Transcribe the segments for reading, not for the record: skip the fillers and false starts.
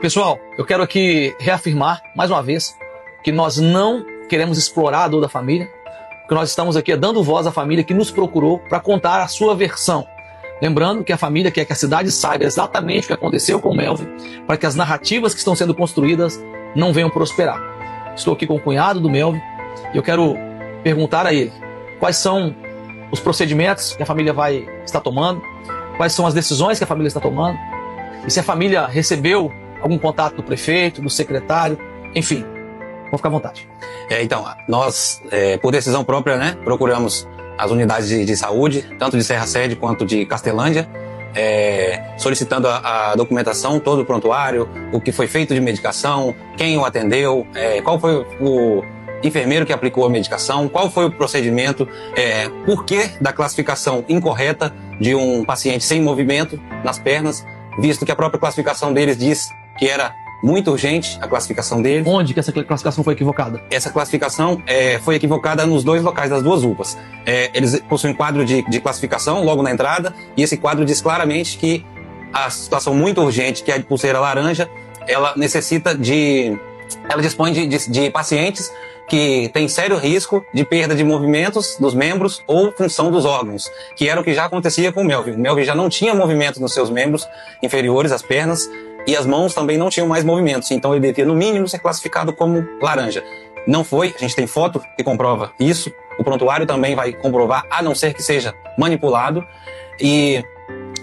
Pessoal, eu quero aqui reafirmar mais uma vez que nós não queremos explorar a dor da família, que nós estamos aqui dando voz à família que nos procurou para contar a sua versão. Lembrando que a família quer que a cidade saiba exatamente o que aconteceu com o Melvin, para que as narrativas que estão sendo construídas não venham prosperar. Estou aqui com o cunhado do Melvin e eu quero perguntar a ele quais são os procedimentos que a família vai estar tomando, quais são as decisões que a família está tomando, e se a família recebeu algum contato do prefeito, do secretário, enfim, vou ficar à vontade. Então, nós, por decisão própria, né, procuramos as unidades de saúde, tanto de Serra Sede quanto de Castelândia, solicitando a documentação, todo o prontuário, o que foi feito de medicação, quem o atendeu, qual foi o enfermeiro que aplicou a medicação, qual foi o procedimento, por que da classificação incorreta de um paciente sem movimento nas pernas, visto que a própria classificação deles diz que era muito urgente a classificação dele. Onde que essa classificação foi equivocada? Essa classificação foi equivocada nos dois locais das duas UPAs. Eles possuem quadro de classificação logo na entrada, e esse quadro diz claramente que a situação muito urgente, que é a de pulseira laranja, ela dispõe de pacientes que têm sério risco de perda de movimentos dos membros ou função dos órgãos, que era o que já acontecia com o Melvin. O Melvin já não tinha movimento nos seus membros inferiores, as pernas, e as mãos também não tinham mais movimentos, então ele devia no mínimo ser classificado como laranja. Não foi, a gente tem foto que comprova isso, o prontuário também vai comprovar, a não ser que seja manipulado. E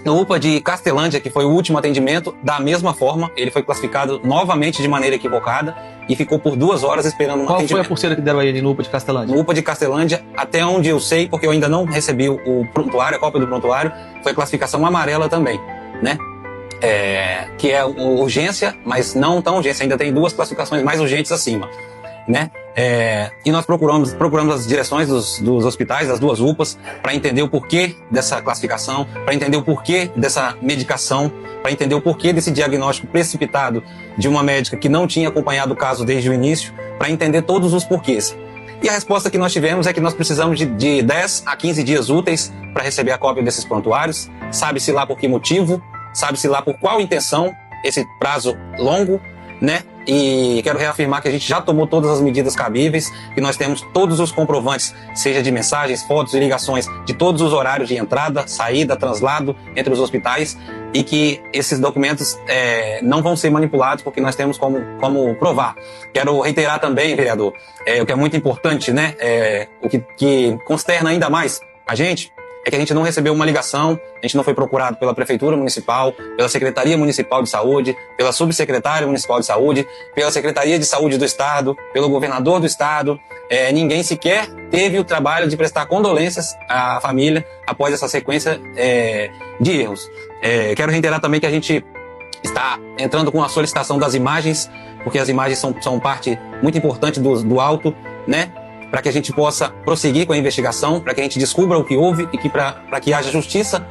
no UPA de Castelândia, que foi o último atendimento, da mesma forma, ele foi classificado novamente de maneira equivocada e ficou por 2 horas esperando um atendimento. Qual foi a pulseira que deram a ele no UPA de Castelândia? No UPA de Castelândia, até onde eu sei, porque eu ainda não recebi o prontuário, a cópia do prontuário, foi classificação amarela também, né? Que é urgência, mas não tão urgência, ainda tem 2 classificações mais urgentes acima, né? E nós procuramos as direções dos hospitais, das 2 UPAs, para entender o porquê dessa classificação, para entender o porquê dessa medicação, para entender o porquê desse diagnóstico precipitado de uma médica que não tinha acompanhado o caso desde o início, para entender todos os porquês. E a resposta que nós tivemos é que nós precisamos de 10 a 15 dias úteis para receber a cópia desses prontuários, sabe-se lá por que motivo, sabe-se lá por qual intenção, esse prazo longo, né? E quero reafirmar que a gente já tomou todas as medidas cabíveis, que nós temos todos os comprovantes, seja de mensagens, fotos e ligações, de todos os horários de entrada, saída, translado entre os hospitais, e que esses documentos não vão ser manipulados, porque nós temos como provar. Quero reiterar também, vereador, o que é muito importante, né? O que consterna ainda mais a gente, é que a gente não recebeu uma ligação, a gente não foi procurado pela Prefeitura Municipal, pela Secretaria Municipal de Saúde, pela Subsecretária Municipal de Saúde, pela Secretaria de Saúde do Estado, pelo Governador do Estado. Ninguém sequer teve o trabalho de prestar condolências à família após essa sequência de erros. Quero reiterar também que a gente está entrando com a solicitação das imagens, porque as imagens são parte muito importante do auto, né? Para que a gente possa prosseguir com a investigação, para que a gente descubra o que houve e para que haja justiça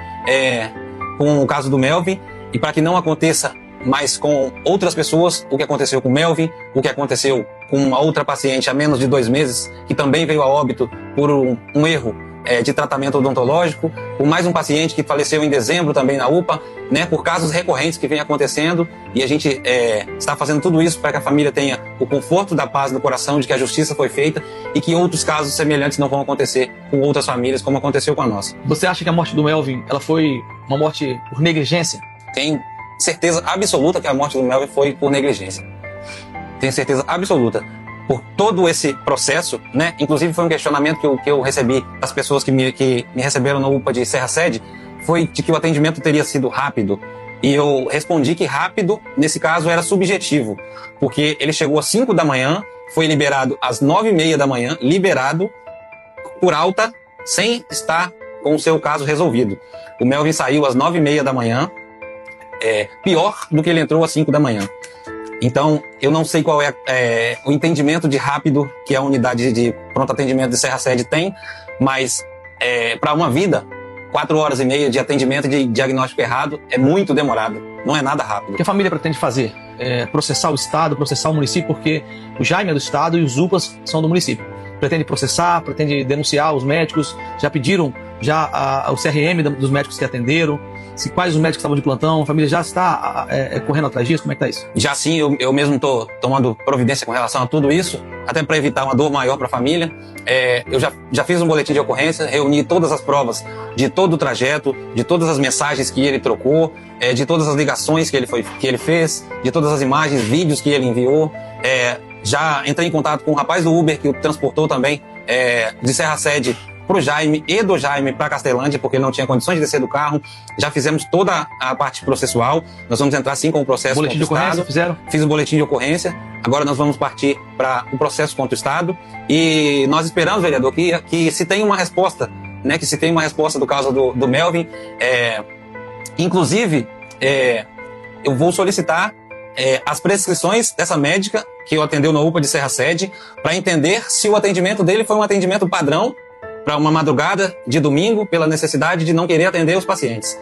com o caso do Melvin, e para que não aconteça mais com outras pessoas o que aconteceu com o Melvin, o que aconteceu com uma outra paciente há menos de 2 meses, que também veio a óbito por um erro de tratamento odontológico, com mais um paciente que faleceu em dezembro também na UPA, né, por casos recorrentes que vem acontecendo, e a gente está fazendo tudo isso para que a família tenha o conforto da paz no coração de que a justiça foi feita e que outros casos semelhantes não vão acontecer com outras famílias, como aconteceu com a nossa. Você acha que a morte do Melvin ela foi uma morte por negligência? Tenho certeza absoluta que a morte do Melvin foi por negligência. Tenho certeza absoluta. Por todo esse processo, né? Inclusive foi um questionamento que eu recebi das pessoas que me receberam na UPA de Serra Sede, foi de que o atendimento teria sido rápido. E eu respondi que rápido, nesse caso, era subjetivo, porque ele chegou às 5 da manhã, foi liberado às 9h30 da manhã, liberado por alta, sem estar com o seu caso resolvido. O Melvin saiu às 9h30 da manhã, pior do que ele entrou às 5 da manhã. Então, eu não sei qual é o entendimento de rápido que a unidade de pronto atendimento de Serra Sede tem, mas para uma vida, 4h30 de atendimento de diagnóstico errado é muito demorado, não é nada rápido. O que a família pretende fazer? Processar o Estado, processar o município, porque o Jaime é do Estado e os UPAs são do município. Pretende processar, pretende denunciar os médicos, já pediram o CRM dos médicos que atenderam. Quais os médicos estavam de plantão? A família já está correndo atrás disso? Como é que tá isso? Já sim, eu mesmo estou tomando providência com relação a tudo isso, até para evitar uma dor maior para a família. Eu já fiz um boletim de ocorrência, reuni todas as provas de todo o trajeto, de todas as mensagens que ele trocou, de todas as ligações que ele fez, de todas as imagens, vídeos que ele enviou. Já entrei em contato com o rapaz do Uber que o transportou também de Serra Sede pro Jaime e do Jaime para Castelândia, porque ele não tinha condições de descer do carro. Já fizemos toda a parte processual. Nós vamos entrar sim com o processo boletim contra o de ocorrência, Estado. fizeram? Fiz o boletim de ocorrência. Agora nós vamos partir para o processo contra o Estado. E nós esperamos, vereador, que se tenha uma resposta, né? Que se tenha uma resposta do caso do Melvin. Inclusive, eu vou solicitar as prescrições dessa médica que o atendeu na UPA de Serra Sede para entender se o atendimento dele foi um atendimento padrão para uma madrugada de domingo, pela necessidade de não querer atender os pacientes.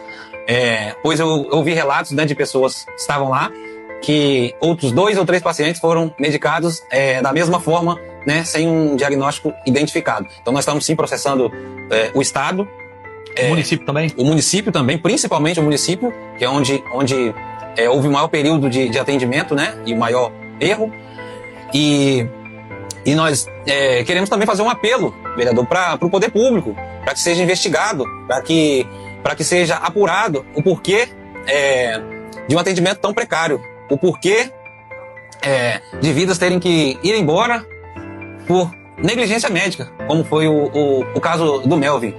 Pois eu ouvi relatos, né, de pessoas que estavam lá, que outros 2 ou 3 pacientes foram medicados da mesma forma, né, sem um diagnóstico identificado. Então nós estamos sim processando o Estado. O município também? O município também, principalmente o município, que é onde houve o maior período de atendimento, né, e o maior erro. E nós queremos também fazer um apelo, vereador, para o poder público, para que seja investigado, para que seja apurado o porquê de um atendimento tão precário, o porquê de vidas terem que ir embora por negligência médica, como foi o caso do Melvin.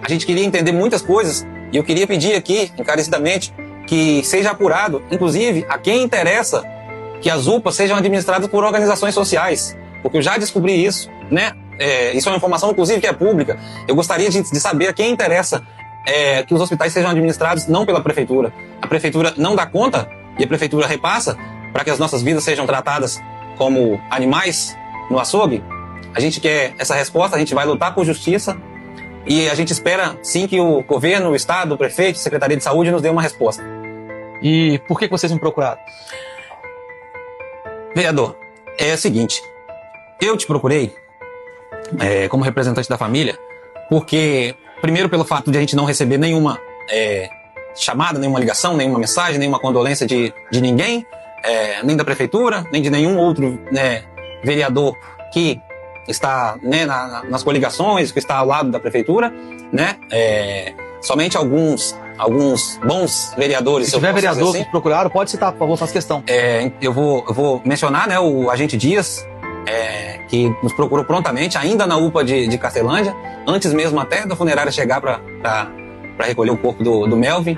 A gente queria entender muitas coisas e eu queria pedir aqui, encarecidamente, que seja apurado, inclusive, a quem interessa que as UPAs sejam administradas por organizações sociais. Porque eu já descobri isso, né? Isso é uma informação, inclusive, que é pública. Eu gostaria de saber a quem interessa que os hospitais sejam administrados não pela prefeitura. A prefeitura não dá conta e a prefeitura repassa para que as nossas vidas sejam tratadas como animais no açougue. A gente quer essa resposta, a gente vai lutar por justiça e a gente espera, sim, que o governo, o Estado, o prefeito, a Secretaria de Saúde nos dê uma resposta. E por que vocês me procuraram? Vereador, é o seguinte... Eu te procurei como representante da família porque, primeiro, pelo fato de a gente não receber nenhuma chamada, nenhuma ligação, nenhuma mensagem, nenhuma condolência de ninguém, nem da prefeitura, nem de nenhum outro, né, vereador que está, né, nas coligações, que está ao lado da prefeitura, né? Somente alguns bons vereadores. Se tiver vereador que procuraram, pode citar, por favor, faço questão. Eu vou mencionar, né, o agente Dias, que nos procurou prontamente, ainda na UPA de Castelândia, antes mesmo até da funerária chegar para recolher o corpo do Melvin.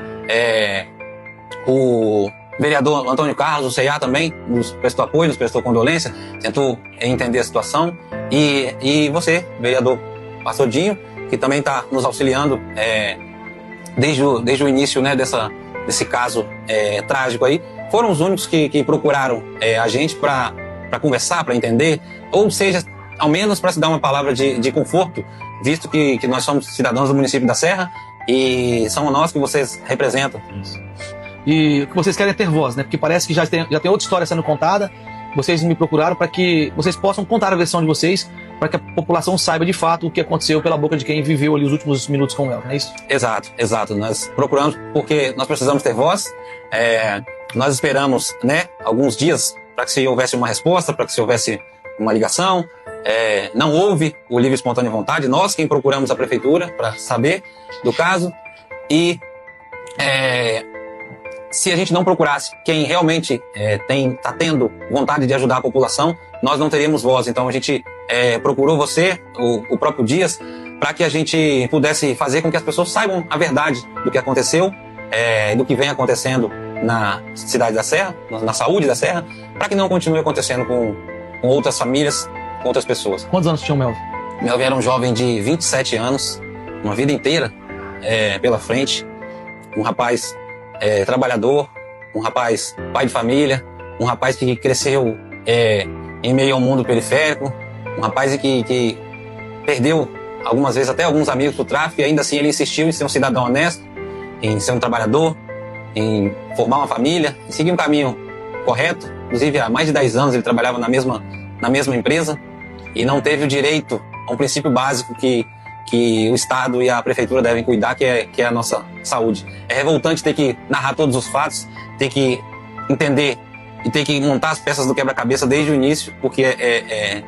O vereador Antônio Carlos, o CEA também, nos prestou apoio, nos prestou condolência, tentou entender a situação. E você, vereador Pastor Dinho, que também está nos auxiliando desde o início, né, desse caso trágico aí, foram os únicos que procuraram a gente para conversar, para entender, ou seja, ao menos para se dar uma palavra de conforto, visto que nós somos cidadãos do município da Serra e são nós que vocês representam. Isso. E o que vocês querem é ter voz, né? Porque parece que já tem outra história sendo contada. Vocês me procuraram para que vocês possam contar a versão de vocês, para que a população saiba de fato o que aconteceu pela boca de quem viveu ali os últimos minutos com o Melvin, não é isso? Exato. Nós procuramos porque nós precisamos ter voz. Nós esperamos, né, alguns dias para que se houvesse uma resposta, para que se houvesse uma ligação. Não houve o livre e espontânea vontade. Nós quem procuramos a prefeitura para saber do caso. E se a gente não procurasse quem realmente está tendo vontade de ajudar a população, nós não teríamos voz. Então a gente procurou você, o próprio Dias, para que a gente pudesse fazer com que as pessoas saibam a verdade do que aconteceu, do que vem acontecendo na cidade da Serra, na saúde da Serra, para que não continue acontecendo com outras famílias, com outras pessoas. Quantos anos tinha o Melvin? Melvin era um jovem de 27 anos, uma vida inteira pela frente, um rapaz trabalhador, um rapaz pai de família, um rapaz que cresceu em meio ao mundo periférico, um rapaz que perdeu algumas vezes até alguns amigos pro tráfico e ainda assim ele insistiu em ser um cidadão honesto, em ser um trabalhador, em formar uma família, em seguir um caminho correto. Inclusive há mais de 10 anos ele trabalhava na mesma empresa e não teve o direito a um princípio básico que que o Estado e a Prefeitura devem cuidar, que é a nossa saúde. É revoltante ter que narrar todos os fatos, ter que entender e ter que montar as peças do quebra-cabeça desde o início, porque é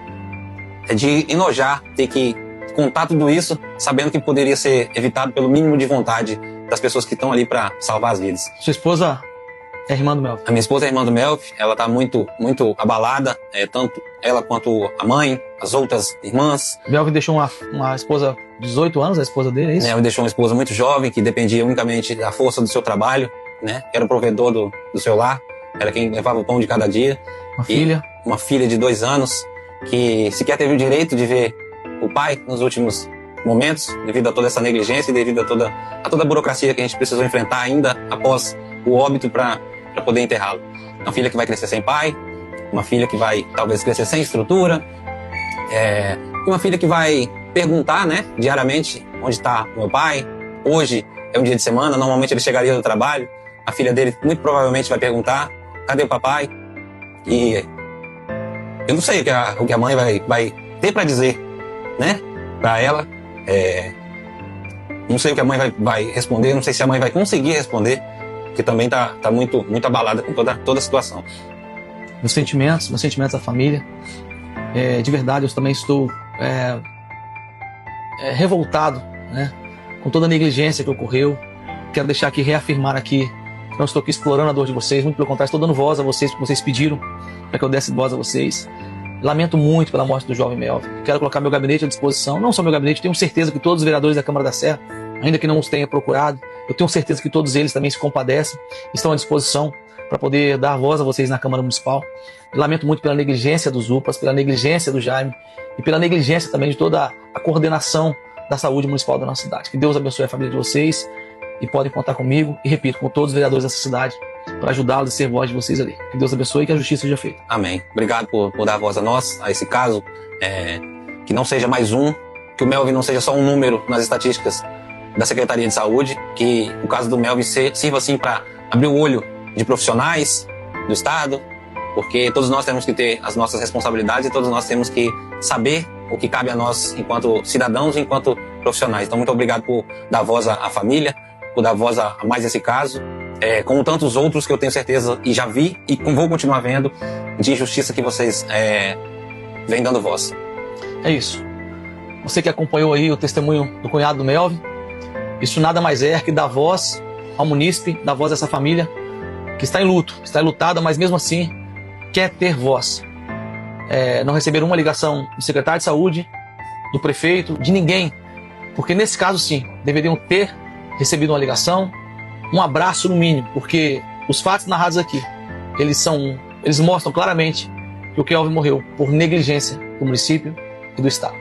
de enojar ter que contar tudo isso, sabendo que poderia ser evitado pelo mínimo de vontade das pessoas que estão ali para salvar as vidas. Sua esposa é irmã do Melvin? A minha esposa é irmã do Melvin, ela tá muito abalada, tanto ela quanto a mãe, as outras irmãs. Melvin deixou uma esposa de 18 anos, a esposa dele, é isso? Melvin deixou uma esposa muito jovem, que dependia unicamente da força do seu trabalho, né? Era o provedor do seu lar, era quem levava o pão de cada dia. Uma filha? Uma filha de 2 anos, que sequer teve o direito de ver o pai nos últimos momentos, devido a toda essa negligência e devido a toda a burocracia que a gente precisou enfrentar ainda após o óbito para poder enterrá-lo. Uma filha que vai crescer sem pai, uma filha que vai talvez crescer sem estrutura, uma filha que vai perguntar, né, diariamente onde está meu pai. Hoje é um dia de semana, normalmente ele chegaria do trabalho, a filha dele muito provavelmente vai perguntar: cadê o papai? E eu não sei o que a mãe vai ter para dizer, né, para ela. Não sei o que a mãe vai responder, não sei se a mãe vai conseguir responder, porque também tá muito abalada com toda a situação. Meus sentimentos da família. De verdade, eu também estou revoltado, né, com toda a negligência que ocorreu. Quero deixar aqui, reafirmar aqui, que não estou aqui explorando a dor de vocês, muito pelo contrário, estou dando voz a vocês, porque vocês pediram para que eu desse voz a vocês. Lamento muito pela morte do jovem Melvin. Quero colocar meu gabinete à disposição, não só meu gabinete, tenho certeza que todos os vereadores da Câmara da Serra, ainda que não os tenha procurado, eu tenho certeza que todos eles também se compadecem, estão à disposição para poder dar voz a vocês na Câmara Municipal. Lamento muito pela negligência dos UPAs, pela negligência do Jaime e pela negligência também de toda a coordenação da saúde municipal da nossa cidade. Que Deus abençoe a família de vocês e podem contar comigo e, repito, com todos os vereadores dessa cidade para ajudá-los e ser voz de vocês ali. Que Deus abençoe e que a justiça seja feita. Amém. Obrigado por dar voz a nós, a esse caso, que não seja mais que o Melvin não seja só um número nas estatísticas da Secretaria de Saúde, que o caso do Melvin sirva assim para abrir o olho de profissionais do Estado, porque todos nós temos que ter as nossas responsabilidades e todos nós temos que saber o que cabe a nós enquanto cidadãos e enquanto profissionais. Então, muito obrigado por dar voz à família, por dar voz a mais esse caso, como tantos outros que eu tenho certeza e já vi e vou continuar vendo, de injustiça que vocês vêm dando voz. É isso. Você que acompanhou aí o testemunho do cunhado do Melvin, isso nada mais é que dar voz ao munícipe, dar voz a essa família que está em luto, está enlutada, mas mesmo assim quer ter voz. Não receberam uma ligação do secretário de saúde, do prefeito, de ninguém, porque nesse caso sim, deveriam ter recebido uma ligação, um abraço no mínimo, porque os fatos narrados aqui, eles mostram claramente que o Kelvin morreu por negligência do município e do Estado.